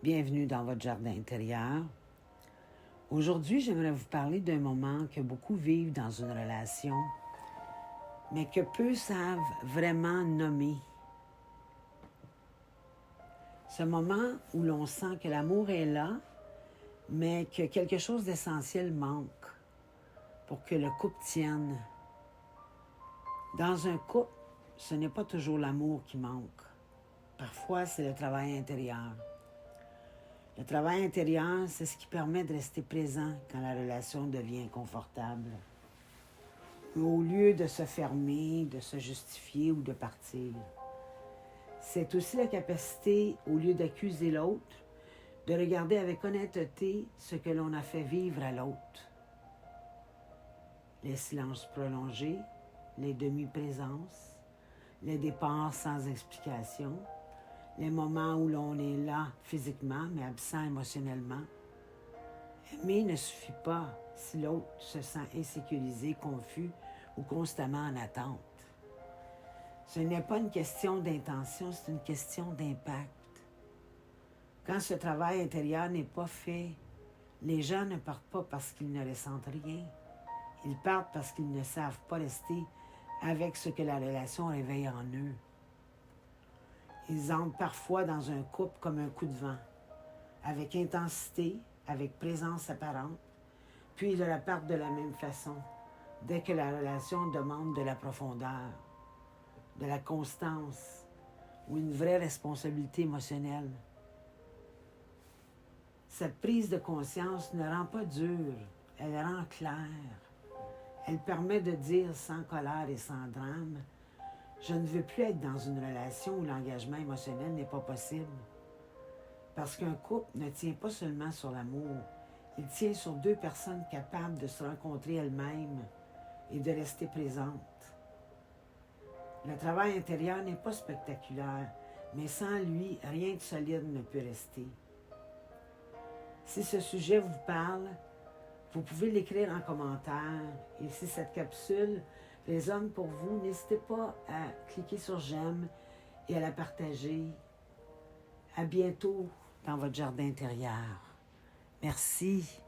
Bienvenue dans votre jardin intérieur. Aujourd'hui, j'aimerais vous parler d'un moment que beaucoup vivent dans une relation, mais que peu savent vraiment nommer. Ce moment où l'on sent que l'amour est là, mais que quelque chose d'essentiel manque pour que le couple tienne. Dans un couple, ce n'est pas toujours l'amour qui manque. Parfois, c'est le travail intérieur. Le travail intérieur, c'est ce qui permet de rester présent quand la relation devient inconfortable. Au lieu de se fermer, de se justifier ou de partir. C'est aussi la capacité, au lieu d'accuser l'autre, de regarder avec honnêteté ce que l'on a fait vivre à l'autre. Les silences prolongés, les demi-présences, les départs sans explication, les moments où l'on est là physiquement, mais absent émotionnellement. Aimer ne suffit pas si l'autre se sent insécurisé, confus ou constamment en attente. Ce n'est pas une question d'intention, c'est une question d'impact. Quand ce travail intérieur n'est pas fait, les gens ne partent pas parce qu'ils ne ressentent rien. Ils partent parce qu'ils ne savent pas rester avec ce que la relation réveille en eux. Ils entrent parfois dans un couple comme un coup de vent, avec intensité, avec présence apparente, puis ils repartent de la même façon, dès que la relation demande de la profondeur, de la constance ou une vraie responsabilité émotionnelle. Cette prise de conscience ne rend pas dure, elle rend claire. Elle permet de dire sans colère et sans drame: je ne veux plus être dans une relation où l'engagement émotionnel n'est pas possible. Parce qu'un couple ne tient pas seulement sur l'amour, il tient sur deux personnes capables de se rencontrer elles-mêmes et de rester présentes. Le travail intérieur n'est pas spectaculaire, mais sans lui, rien de solide ne peut rester. Si ce sujet vous parle, vous pouvez l'écrire en commentaire. Et si cette capsule résonne pour vous, n'hésitez pas à cliquer sur j'aime et à la partager. À bientôt dans votre jardin intérieur. Merci.